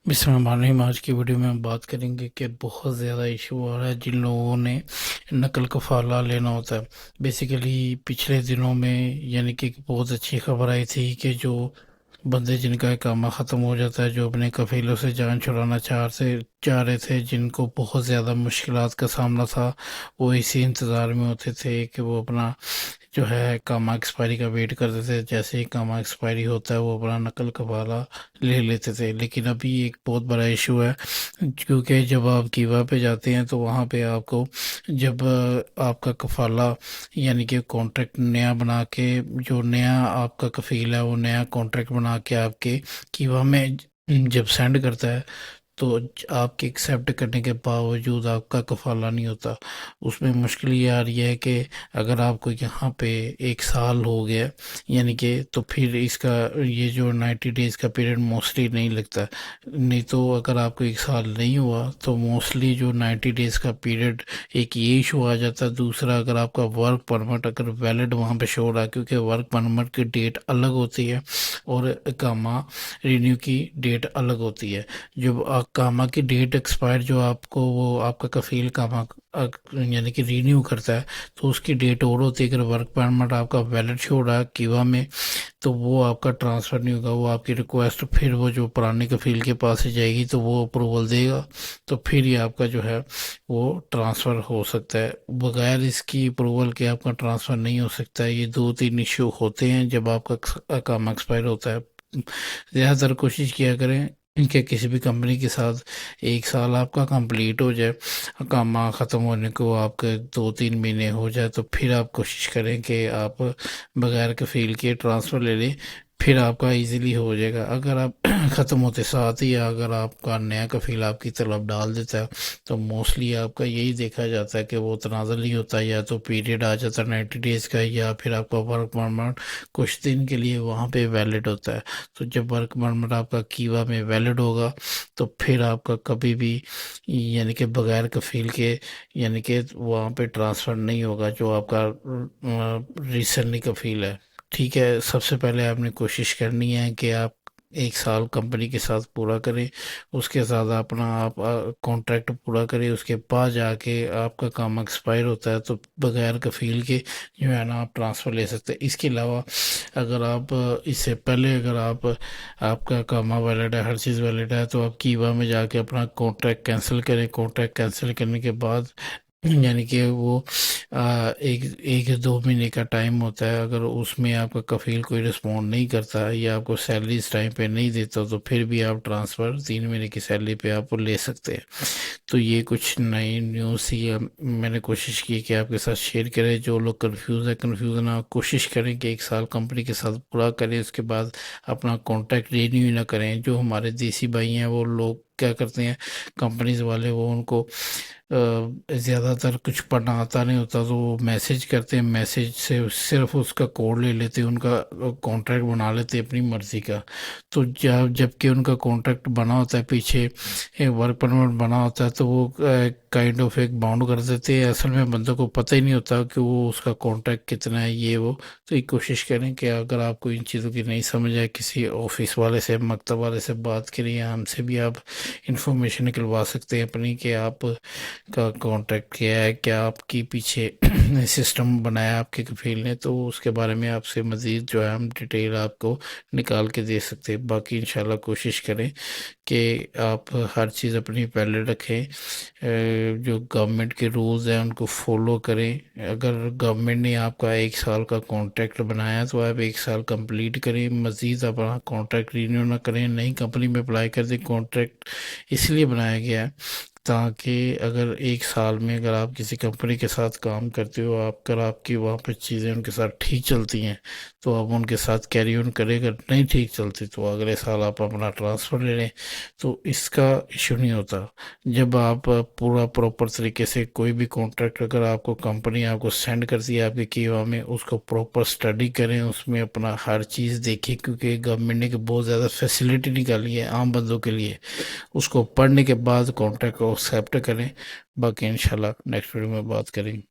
بسم اللہ الرحمن الرحیم۔ آج کی ویڈیو میں ہم بات کریں گے کہ بہت زیادہ ایشو آ رہا ہے جن لوگوں نے نقل کفالہ لینا ہوتا ہے۔ بیسیکلی پچھلے دنوں میں یعنی کہ ایک بہت اچھی خبر آئی تھی کہ جو بندے جن کا اقامہ ختم ہو جاتا ہے، جو اپنے کفیلوں سے جان چھڑانا چاہ رہے تھے، جن کو بہت زیادہ مشکلات کا سامنا تھا، وہ اسی انتظار میں ہوتے تھے کہ وہ اپنا جو ہے اقامہ ایکسپائری کا ویٹ کرتے تھے۔ جیسے ہی اقامہ ایکسپائری ہوتا ہے وہ اپنا نقل کفالہ لے لیتے تھے۔ لیکن ابھی ایک بہت بڑا ایشو ہے، کیونکہ جب آپ کیوا پہ جاتے ہیں تو وہاں پہ آپ کو جب آپ کا کفالہ یعنی کہ کانٹریکٹ نیا بنا کے، جو نیا آپ کا کفیل ہے وہ نیا کانٹریکٹ بنا کے آپ کے کیوا میں جب سینڈ کرتا ہے، تو آپ کے ایکسیپٹ کرنے کے باوجود آپ کا کفالہ نہیں ہوتا۔ اس میں مشکل یہ آ رہی ہے کہ اگر آپ کو یہاں پہ 1 سال ہو گیا یعنی کہ، تو پھر اس کا یہ جو 90 ڈیز کا پیریڈ موسٹلی نہیں لگتا۔ نہیں تو اگر آپ کو 1 سال نہیں ہوا تو موسٹلی جو 90 ڈیز کا پیریڈ، ایک یہ ایشو آ جاتا ہے۔ دوسرا، اگر آپ کا ورک پرمٹ اگر ویلڈ وہاں پہ شو رہا ہے، کیونکہ ورک پرمٹ کی ڈیٹ الگ ہوتی ہے اور اقامہ رینیو کی ڈیٹ الگ ہوتی ہے۔ جب اقامہ کی ڈیٹ ایکسپائر، جو آپ کو وہ آپ کا کفیل اقامہ یعنی کہ رینیو کرتا ہے، تو اس کی ڈیٹ اور ہوتی ہے۔ اگر ورک پرمٹ آپ کا ویلڈ شو رہا ہے کیوا میں، تو وہ آپ کا ٹرانسفر نہیں ہوگا۔ وہ آپ کی ریکویسٹ پھر وہ جو پرانے کفیل کے پاس ہی جائے گی، تو وہ اپروول دے گا، تو پھر یہ آپ کا جو ہے وہ ٹرانسفر ہو سکتا ہے۔ بغیر اس کی اپروول کے آپ کا ٹرانسفر نہیں ہو سکتا ہے۔ یہ 2-3 ایشو ہوتے ہیں جب آپ کا اقامہ ایکسپائر ہوتا ہے۔ زیادہ تر کوشش کیا کریں کہ کسی بھی کمپنی کے ساتھ 1 سال آپ کا کمپلیٹ ہو جائے، اقامہ ختم ہونے کو آپ کے 2-3 مہینے ہو جائے، تو پھر آپ کوشش کریں کہ آپ بغیر کفیل کے ٹرانسفر لے لیں، پھر آپ کا ایزیلی ہو جائے گا۔ اگر آپ ختم ہوتے ساتھ ہی اگر آپ کا نیا کفیل آپ کی طلب ڈال دیتا ہے، تو موسٹلی آپ کا یہی دیکھا جاتا ہے کہ وہ تنازل ہی ہوتا ہے، یا تو پیریڈ آ جاتا ہے 90 ڈیز کا، یا پھر آپ کا ورک پرمٹ کچھ دن کے لیے وہاں پہ ویلڈ ہوتا ہے۔ تو جب ورک پرمٹ آپ کا کیوا میں ویلڈ ہوگا، تو پھر آپ کا کبھی بھی یعنی کہ بغیر کفیل کے یعنی کہ وہاں پہ ٹرانسفر نہیں ہوگا، جو آپ کا ریسنٹلی کفیل ہے۔ ٹھیک ہے، سب سے پہلے آپ نے کوشش کرنی ہے کہ آپ 1 سال کمپنی کے ساتھ پورا کریں، اس کے ساتھ اپنا آپ کانٹریکٹ پورا کریں۔ اس کے بعد جا کے آپ کا کام ایکسپائر ہوتا ہے، تو بغیر کفیل کے جو ہے نا آپ ٹرانسفر لے سکتے ہیں۔ اس کے علاوہ اگر آپ اس سے پہلے اگر آپ کا کامہ ویلڈ ہے، ہر چیز ویلڈ ہے، تو آپ کیوا میں جا کے اپنا کانٹریکٹ کینسل کریں۔ کانٹریکٹ کینسل کرنے کے بعد یعنی کہ وہ 1-2 مہینے کا ٹائم ہوتا ہے، اگر اس میں آپ کا کفیل کوئی رسپونڈ نہیں کرتا یا آپ کو سیلری اس ٹائم پہ نہیں دیتا، تو پھر بھی آپ ٹرانسفر 3 مہینے کی سیلری پہ آپ لے سکتے ہیں۔ تو یہ کچھ نئی نیوز تھی، میں نے کوشش کی کہ آپ کے ساتھ شیئر کریں۔ جو لوگ کنفیوز نہ کوشش کریں کہ 1 سال کمپنی کے ساتھ پورا کریں، اس کے بعد اپنا کانٹریکٹ رینیو نہ کریں۔ جو ہمارے دیسی بھائی ہیں، وہ لوگ کیا کرتے ہیں، کمپنیز والے، وہ ان کو زیادہ تر کچھ پڑھنا آتا نہیں ہوتا، تو وہ میسج کرتے ہیں، میسج سے صرف اس کا کوڈ لے لیتے ہیں، ان کا کانٹریکٹ بنا لیتے ہیں اپنی مرضی کا۔ تو جب کہ ان کا کانٹریکٹ بنا ہوتا ہے، پیچھے ورک پرمٹ بنا ہوتا ہے، تو وہ کائنڈ آف ایک باؤنڈ کر دیتے ہیں۔ اصل میں بندوں کو پتہ ہی نہیں ہوتا کہ وہ اس کا کانٹریکٹ کتنا ہے، یہ وہ۔ تو ایک کوشش کریں کہ اگر آپ کو ان چیزوں کی نہیں سمجھ آئے، کسی آفس والے سے، مکتب والے سے بات کریں، یا ہم سے بھی آپ انفارمیشن نکلوا سکتے ہیں اپنی، کہ آپ کا کانٹیکٹ کیا ہے، کیا آپ کی پیچھے سسٹم بنایا آپ کے کفیل نے، تو اس کے بارے میں آپ سے مزید جو ہے ہم ڈیٹیل آپ کو نکال کے دے سکتے ہیں۔ باقی انشاءاللہ کوشش کریں کہ آپ ہر چیز اپنی پہلے رکھیں، جو گورنمنٹ کے رولز ہیں ان کو فالو کریں۔ اگر گورنمنٹ نے آپ کا 1 سال کا کانٹریکٹ بنایا، تو آپ 1 سال کمپلیٹ کریں، مزید اپنا کانٹریکٹ رینیو نہ کریں، نئی کمپنی میں اپلائی کر دیں۔ کانٹریکٹ اس لیے بنایا گیا ہے تاکہ اگر 1 سال میں اگر آپ کسی کمپنی کے ساتھ کام کرتے ہو، اگر آپ کی وہاں پہ چیزیں ان کے ساتھ ٹھیک چلتی ہیں، تو آپ ان کے ساتھ کیری آن کریں۔ اگر نہیں ٹھیک چلتی، تو اگلے سال آپ اپنا ٹرانسفر لے لیں، تو اس کا ایشو نہیں ہوتا۔ جب آپ پورا پراپر طریقے سے کوئی بھی کانٹریکٹ اگر آپ کو کمپنی آپ کو سینڈ کرتی ہے آپ کے کیوا میں، اس کو پراپر اسٹڈی کریں، اس میں اپنا ہر چیز دیکھیں، کیونکہ گورنمنٹ نے بہت زیادہ فیسلٹی نکالی ہے عام بندوں کے لیے۔ اس کو پڑھنے کے بعد کانٹریکٹ کو ایکسیپٹ کریں۔ باقی انشاءاللہ نیکسٹ ویڈیو میں بات کریں گے۔